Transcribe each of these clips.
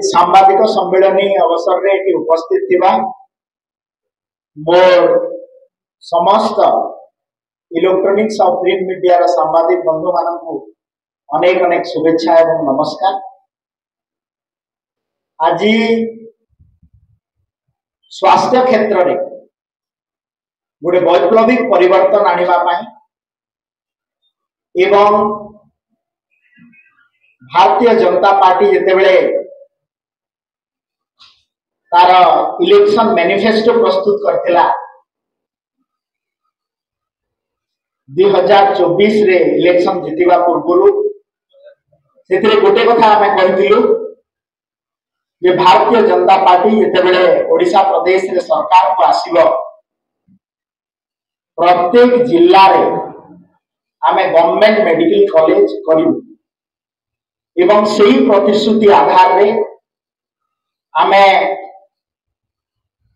सांबादिक सम्मेलनी अवसर में उपस्थित थिबा मोर समस्त इलेक्ट्रॉनिक्स और प्रिंट मीडिया सांबादिक बंधु मानू अनेक अनेक शुभेच्छा एवं नमस्कार। आज स्वास्थ्य क्षेत्र में गोटे वैप्लविक परिवर्तन आने एवं भारतीय जनता पार्टी जितेबले तार इलेक्शन मैनिफेस्टो प्रस्तुत करथिला 2024 रे इलेक्शन जीतिबा पूर्व से गोटे कथा आम कहलु जे भारतीय जनता पार्टी जितेबले ओडिशा प्रदेश रे सरकार को आसीबो प्रत्येक जिल्ला रे आमे गवर्नमेंट मेडिकल कॉलेज करिवु एवं सही प्रतिश्रुति आधार रे आमे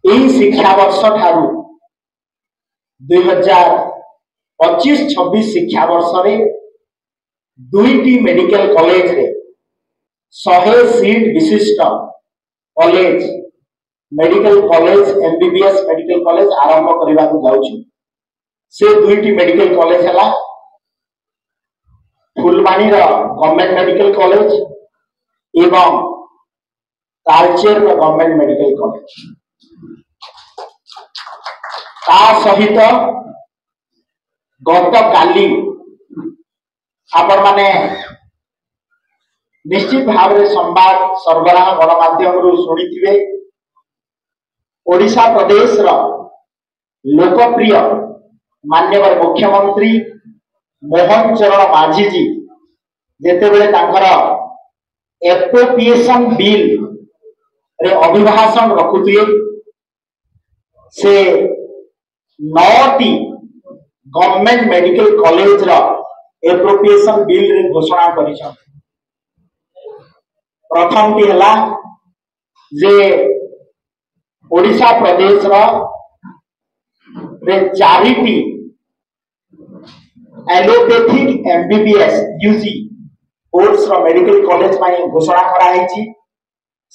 यही शिक्षा वर्ष ठारू 2025-26 शिक्षा वर्ष रे दुईटी मेडिकल कॉलेज रे 100 सीट विशिष्ट college medical college MBBS medical college आरंभ करबा को जाउछु। से दुईटी मेडिकल कॉलेज हला फुलवाणी गवर्नमेंट मेडिकल कॉलेज एवं तालचेर गवर्नमेंट मेडिकल कॉलेज ता सहित गत काली आपण माने निश्चित भाव में संवाद सरबराह गणमाध्यम शुणी ओडिशा प्रदेश लोकप्रिय माननीय मुख्यमंत्री मोहन चरण माझी जी जेतेबेले तांकर एप्रोप्रिएशन बिल रे अभिभाषण रखुथिले से 9टी गवर्नमेंट मेडिकल कॉलेज रा एप्रोप्रिएशन बिल रे घोषणा करिछन। प्रथम टी हला जे ओडिशा प्रदेश रा रे 4टी एलोपैथिक एमबीबीएस यूजी कोर्स रो मेडिकल कॉलेज में घोषणा करा हैछि।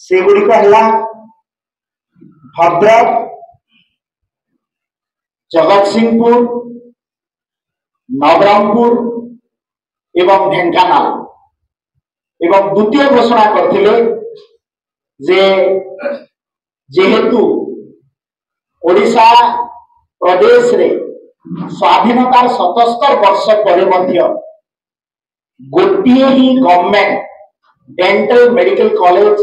से गुडी को हला भद्रक, जगतसिंहपुर, नवरंगपुर एवं ढेंकानाल एवं द्वितीय घोषणा करथिले जे जेहेतु ओडिशा प्रदेश रे स्वाधीनतार 77 वर्ष पर गोटे ही government dental medical college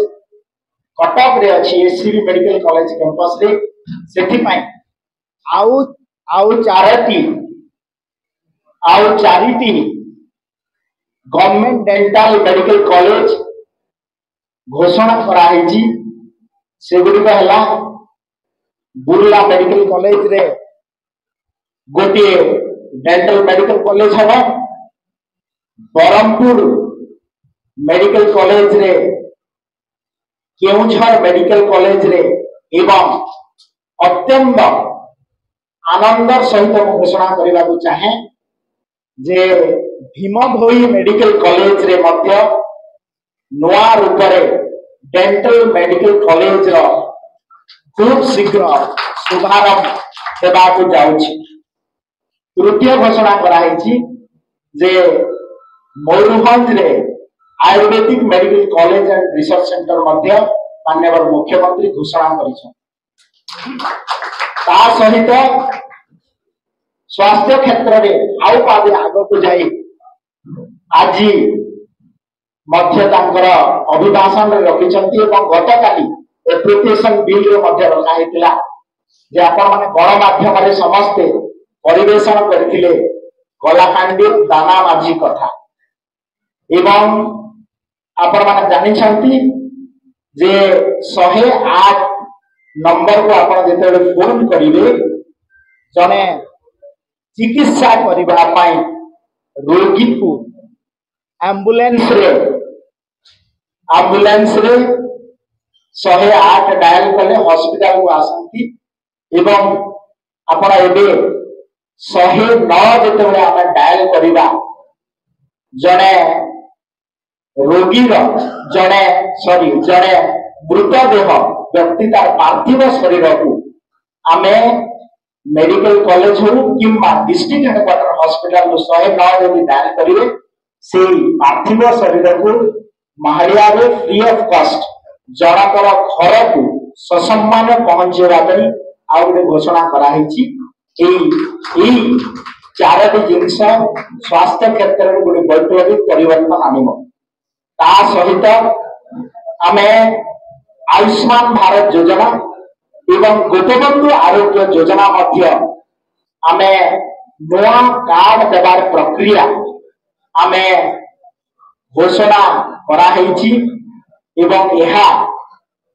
Cuttack रे अछि एससीबी मेडिकल कॉलेज कैंपस रे सेठी पई आउ charity government dental medical college घोषणा करा हैछि। से गुडी हला बुर्ला मेडिकल कॉलेज रे गोटे डेंटल मेडिकल कॉलेज है बरमपुर मेडिकल कॉलेज रे केउझर मेडिकल कॉलेज रे एवं अत्यंत आनंदर सहित घोषणा करने को चाहे जे भीमभोई मेडिकल कॉलेज रे मध्य नवा रूप रे डेंटल मेडिकल कॉलेज रो खूब शीघ्र शुभारंभ हेबा को जाउछि। तृतीय घोषणा कराई जे मयूरभंज रे ayurvedic medical college and research centre मध्य माननीय मुख्यमंत्री घोषणा करिछन। ता सहित स्वास्थ्य क्षेत्र में आउ पादे आग को जाई आज मध्य तांकर अभिभाषण रखिछंती एवं गतकाली एप्रोप्रिएशन बिल रे मध्य रखा हेतिला जे आपण माने गणमाध्यम रे समस्ते परिवेशन करथिले कलाकांडी दाना माझी कथा एवं आपण माने जानि छंती जे 108 नंबर को आपण जेते फोन करिवे जने चिकित्सा करिबा पई रोगी को एम्बुलेंस रे 108 डायल कले हॉस्पिटल को आसंती एवं आपण एबे 109 जेते आम डायल करिबा जड़े रोगीर जड़े मृतदेह व्यक्ति तार पार्थिव शरीर को आमे मेडिकल कॉलेज हो कि डिस्ट्रिक्ट हेडक्वार्टर हॉस्पिटल 109 जब डायल करेंगे से पार्थिव शरीर को माहारिया फ्री ऑफ कॉस्ट जनकर घर को ससम्मान पहुंचेगा आ गए घोषणा कराई। चारोटी जिनस स्वास्थ्य क्षेत्र में गोटे वैप्लविक परिवर्तन आनब ता सहित आमे आयुष्मान भारत योजना एवं गोपबंधु आरोग्य योजना आमे नया कार्ड देवार प्रक्रिया आमे घोषणा कराई एवं यह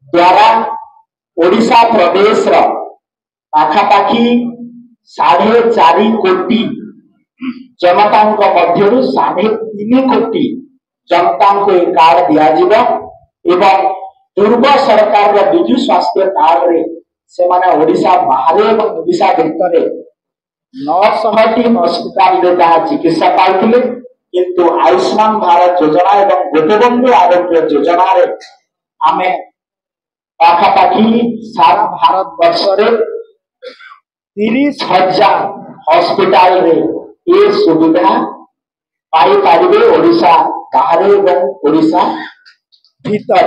द्वारा ओडिशा प्रदेश पाखापाखि 4.5 कोटी जनता मध्य 3.5 कोटी जनता को एक कार्ड दिया एवं पूर्व सरकार विजु स्वास्थ्य कार्ड रे से माने ओडिशा बाहर और ओडिशा भितर 900टी हॉस्पिटल चिकित्सा पाइथिले किंतु आयुष्मान भारत योजना एवं गोपबंधु आरोग्य योजना रे आमे पाखापाखि सारा भारत वर्ष रे 30,000 हॉस्पिटल रे ये सुविधा पाई पारिबे ओडिशा बाहर एवं ओडिशा भीतर।